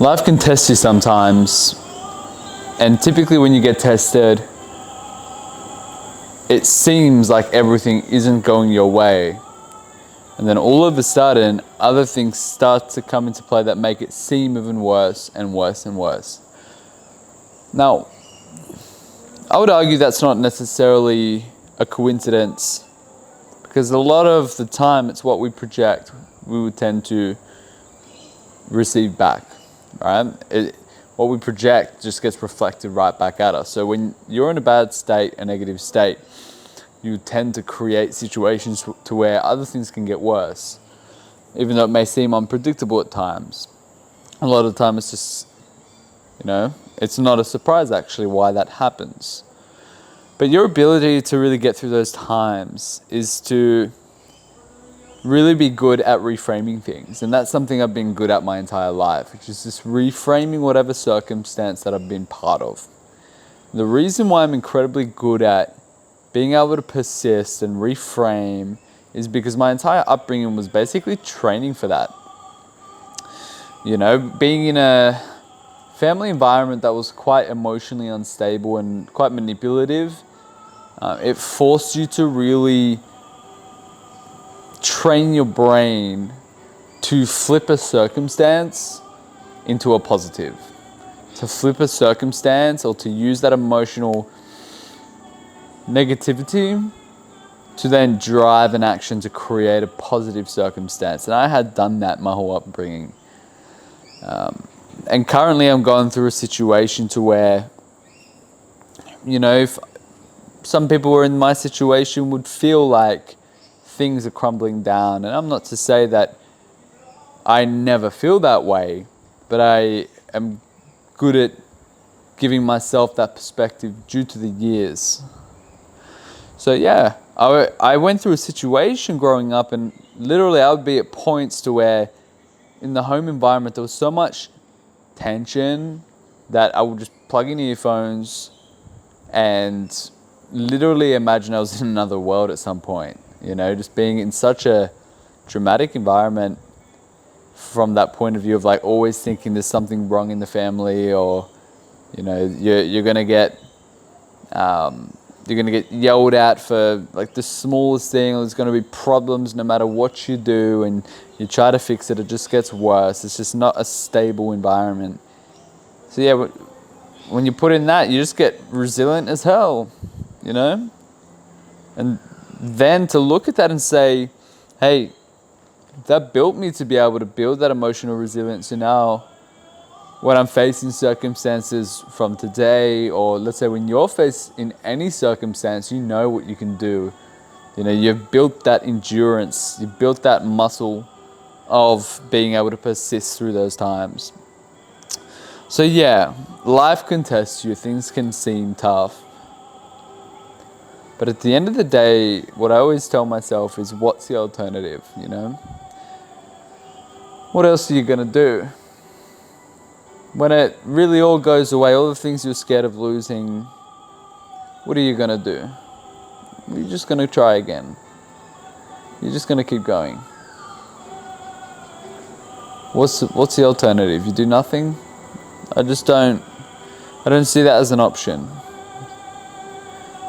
Life can test you sometimes, and typically when you get tested, it seems like everything isn't going your way. And then all of a sudden, other things start to come into play that make it seem even worse and worse and worse. Now, I would argue that's not necessarily a coincidence, because a lot of the time it's what we project, we would tend to receive back, right? What we project just gets reflected right back at us. So when you're in a bad state, a negative state, you tend to create situations to where other things can get worse, even though it may seem unpredictable at times. A lot of the time it's just, it's not a surprise actually why that happens. But your ability to really get through those times is to really be good at reframing things. And that's something I've been good at my entire life, which is just reframing whatever circumstance that I've been part of. The reason why I'm incredibly good at being able to persist and reframe is because my entire upbringing was basically training for that. Being in a family environment that was quite emotionally unstable and quite manipulative, it forced you to really train your brain to flip a circumstance into a positive. To flip a circumstance or to use that emotional negativity to then drive an action to create a positive circumstance. And I had done that my whole upbringing. And currently I'm going through a situation to where, if some people who are in my situation would feel like things are crumbling down. And I'm not to say that I never feel that way, but I am good at giving myself that perspective due to the years. So yeah, I went through a situation growing up, and literally I would be at points to where in the home environment there was so much tension that I would just plug in earphones and literally imagine I was in another world at some point. Just being in such a dramatic environment from that point of view of like always thinking there's something wrong in the family, or you're gonna get yelled at for like the smallest thing, or there's gonna be problems no matter what you do, and you try to fix it, it just gets worse. It's just not a stable environment. So yeah, when you put in that, you just get resilient as hell, and then to look at that and say, hey, that built me to be able to build that emotional resilience. So now when I'm facing circumstances from today, or let's say when you're faced in any circumstance, you know what you can do. You've built that endurance, you've built that muscle of being able to persist through those times. So yeah, life can test you, things can seem tough. But at the end of the day, what I always tell myself is, what's the alternative, What else are you going to do? When it really all goes away, all the things you're scared of losing, what are you going to do? You're just going to try again. You're just going to keep going. What's the alternative? You do nothing? I don't see that as an option.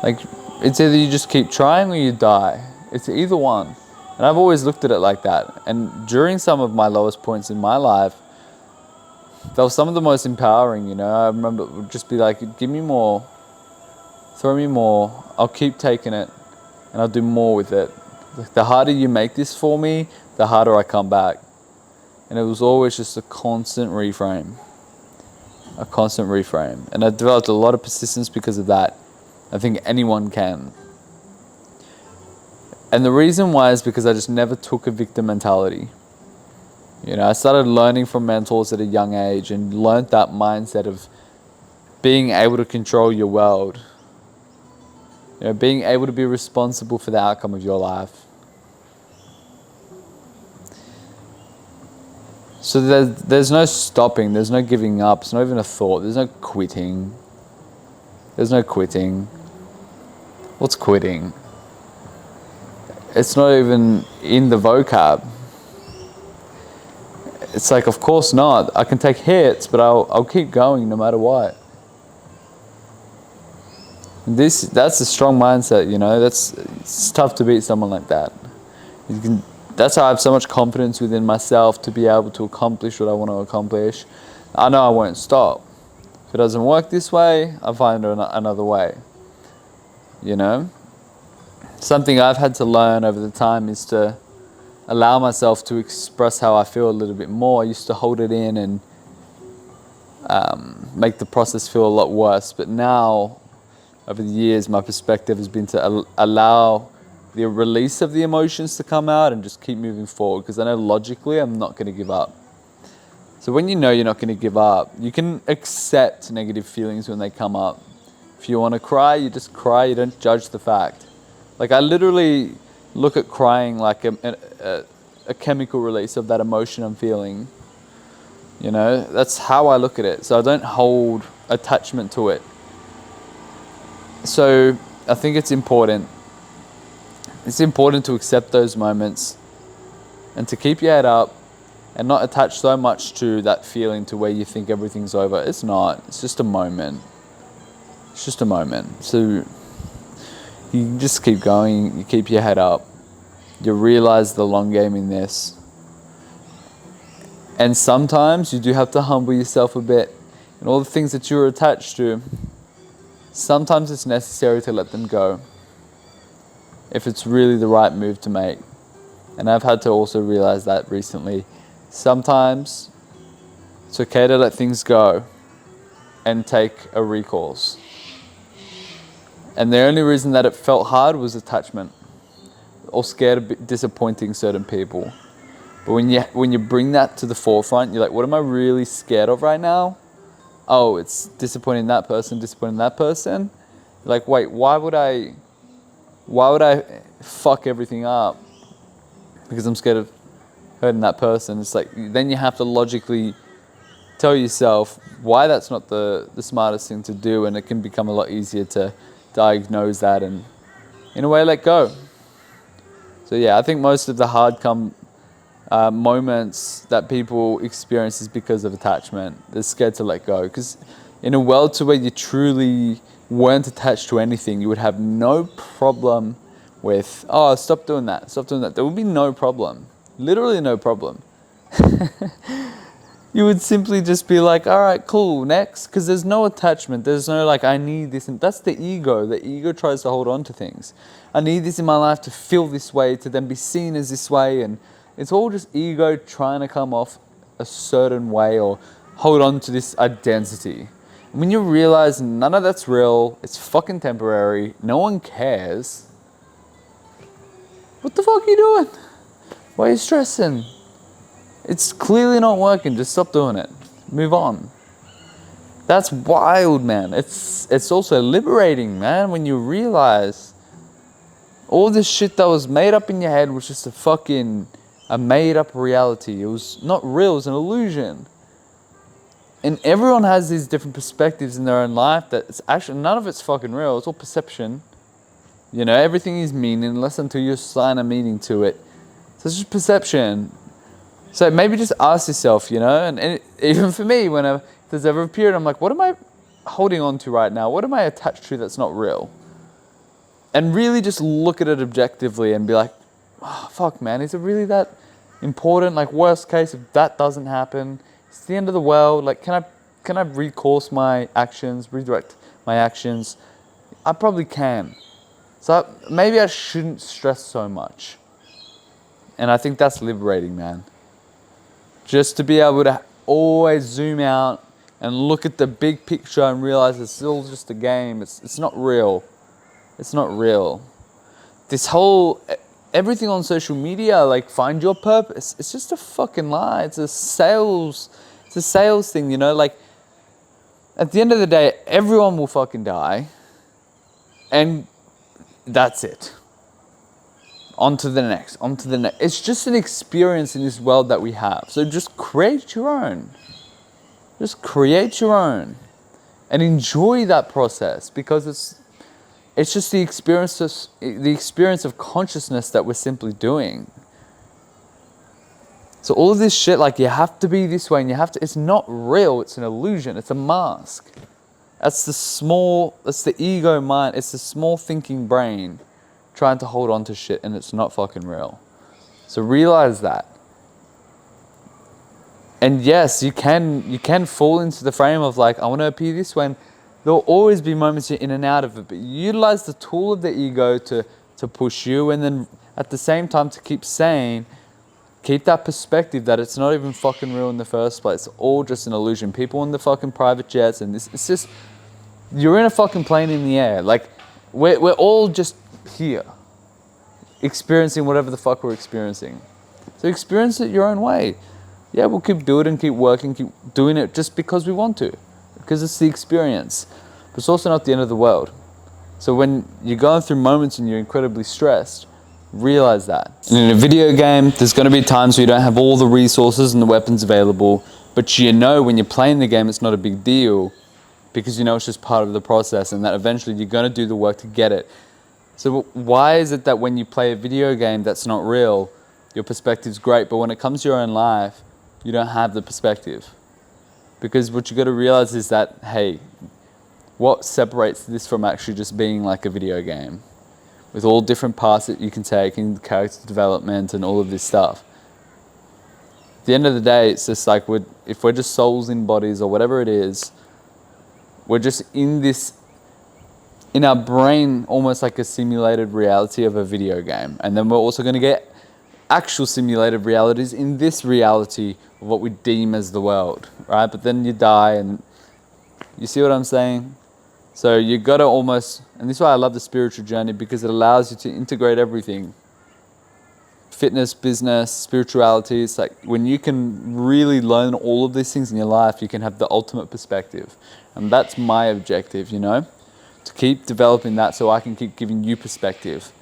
Like, it's either you just keep trying or you die. It's either one. And I've always looked at it like that. And during some of my lowest points in my life, they were some of the most empowering, I remember it would just be like, give me more, throw me more, I'll keep taking it, and I'll do more with it. Like, the harder you make this for me, the harder I come back. And it was always just a constant reframe. And I developed a lot of persistence because of that. I think anyone can. And the reason why is because I just never took a victim mentality. I started learning from mentors at a young age and learned that mindset of being able to control your world. Being able to be responsible for the outcome of your life. So there's no stopping, there's no giving up, it's not even a thought, there's no quitting. What's quitting? It's not even in the vocab. it's like, of course not. I can take hits, but I'll keep going no matter what. That's a strong mindset, you know. It's tough to beat someone like that. That's how I have so much confidence within myself to be able to accomplish what I want to accomplish. I know I won't stop. If it doesn't work this way, I'll find another way. You know? Something I've had to learn over the time is to allow myself to express how I feel a little bit more. I used to hold it in and make the process feel a lot worse. But now, over the years, my perspective has been to allow the release of the emotions to come out and just keep moving forward, because I know logically I'm not going to give up. So when you know you're not going to give up, you can accept negative feelings when they come up. If you want to cry, you just cry. You don't judge the fact. Like, I literally look at crying like a chemical release of that emotion I'm feeling. You know, that's how I look at it. So I don't hold attachment to it. So I think it's important. It's important to accept those moments and to keep your head up and not attach so much to that feeling to where you think everything's over. It's not. It's just a moment. It's just a moment. So you just keep going. You keep your head up. You realize the long game in this. And sometimes you do have to humble yourself a bit. And all the things that you're attached to, sometimes it's necessary to let them go if it's really the right move to make. And I've had to also realize that recently. Sometimes it's okay to let things go and take a recourse. And the only reason that it felt hard was attachment, or scared of disappointing certain people. But when you bring that to the forefront, you're like, what am I really scared of right now? Oh, it's disappointing that person, disappointing that person. You're like, wait, why would I fuck everything up because I'm scared of hurting that person? It's like, then you have to logically tell yourself why that's not the smartest thing to do, and it can become a lot easier to diagnose that and, in a way, let go. So yeah, I think most of the hard moments that people experience is because of attachment. They're scared to let go, because in a world to where you truly weren't attached to anything, you would have no problem with, oh, stop doing that. There would be no problem. Literally no problem. You would simply just be like, all right, cool, next. Because there's no attachment. There's no like, I need this. And that's the ego. The ego tries to hold on to things. I need this in my life to feel this way, to then be seen as this way. And it's all just ego trying to come off a certain way or hold on to this identity. When you realize none of that's real, it's fucking temporary, no one cares, what the fuck are you doing? Why are you stressing? It's clearly not working, just stop doing it. Move on. That's wild, man. It's also liberating, man, when you realize all this shit that was made up in your head was just a made up reality. It was not real, it was an illusion. And everyone has these different perspectives in their own life that it's actually, none of it's fucking real. It's all perception. You know, everything is meaningless until you assign a meaning to it. So it's just perception. So maybe just ask yourself, you know, and even for me, if there's ever a period, I'm like, what am I holding on to right now? What am I attached to that's not real? And really just look at it objectively and be like, oh, fuck, man, is it really that important? Like, worst case, if that doesn't happen, it's the end of the world. Like, can I redirect my actions? I probably can. So maybe I shouldn't stress so much. And I think that's liberating, man. Just to be able to always zoom out and look at the big picture and realize it's still just a game. It's not real. It's not real. Everything on social media, like, find your purpose, it's just a fucking lie. It's a sales thing, you know? Like, at the end of the day, everyone will fucking die. And that's it. On to the next. It's just an experience in this world that we have. So just create your own. And enjoy that process, because it's just the experience of consciousness that we're simply doing. So all of this shit, like you have to be this way and you have to, it's not real, it's an illusion, it's a mask. That's the ego mind, it's the small thinking brain trying to hold on to shit, and it's not fucking real. So realize that. And yes, you can fall into the frame of like, I want to appear this way, and there'll always be moments you're in and out of it, but you utilize the tool of the ego to push you, and then at the same time to keep saying, keep that perspective that it's not even fucking real in the first place. It's all just an illusion. People in the fucking private jets and this, it's just, you're in a fucking plane in the air. Like, we're all just here, experiencing whatever the fuck we're experiencing. So experience it your own way. Yeah, we'll keep doing it and keep working, keep doing it just because we want to, because it's the experience. But it's also not the end of the world. So when you're going through moments and you're incredibly stressed, realize that. And in a video game, there's going to be times where you don't have all the resources and the weapons available, but you know when you're playing the game, it's not a big deal because you know it's just part of the process, and that eventually you're going to do the work to get it. So why is it that when you play a video game that's not real, your perspective's great, but when it comes to your own life, you don't have the perspective? Because what you got to realize is that, hey, what separates this from actually just being like a video game with all different parts that you can take in character development and all of this stuff? At the end of the day, it's just like, if we're just souls in bodies or whatever it is, we're just in our brain, almost like a simulated reality of a video game. And then we're also going to get actual simulated realities in this reality of what we deem as the world, right? But then you die, and you see what I'm saying? So you got to almost, and this is why I love the spiritual journey, because it allows you to integrate everything. Fitness, business, spirituality. It's like when you can really learn all of these things in your life, you can have the ultimate perspective. And that's my objective, you know, to keep developing that so I can keep giving you perspective,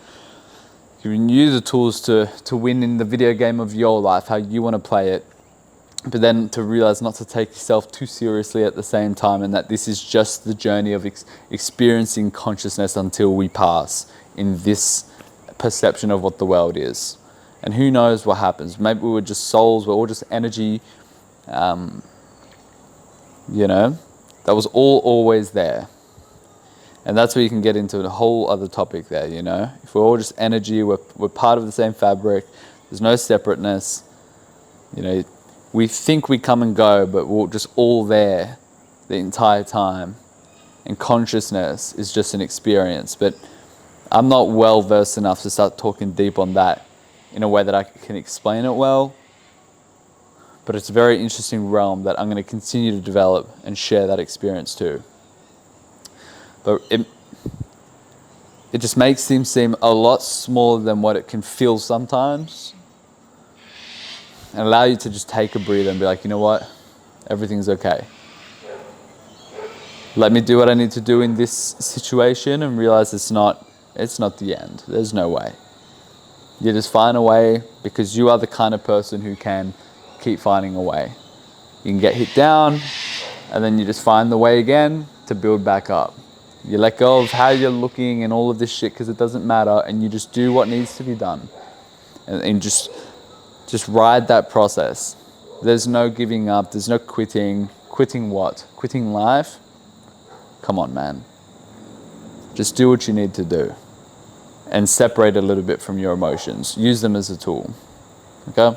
giving you the tools to win in the video game of your life, how you want to play it. But then to realize not to take yourself too seriously at the same time, and that this is just the journey of experiencing consciousness until we pass in this perception of what the world is. And who knows what happens? Maybe we were just souls, we're all just energy, you know, that was all always there. And that's where you can get into a whole other topic there, you know. If we're all just energy, we're part of the same fabric, there's no separateness, you know. We think we come and go, but we're just all there the entire time. And consciousness is just an experience. But I'm not well versed enough to start talking deep on that in a way that I can explain it well. But it's a very interesting realm that I'm going to continue to develop and share that experience too. But it just makes things seem a lot smaller than what it can feel sometimes. And allow you to just take a breather and be like, you know what? Everything's okay. Let me do what I need to do in this situation and realize it's not the end. There's no way. You just find a way, because you are the kind of person who can keep finding a way. You can get hit down, and then you just find the way again to build back up. You let go of how you're looking and all of this shit because it doesn't matter, and you just do what needs to be done. And just ride that process. There's no giving up, there's no quitting. Quitting what? Quitting life? Come on, man. Just do what you need to do. And separate a little bit from your emotions. Use them as a tool. Okay?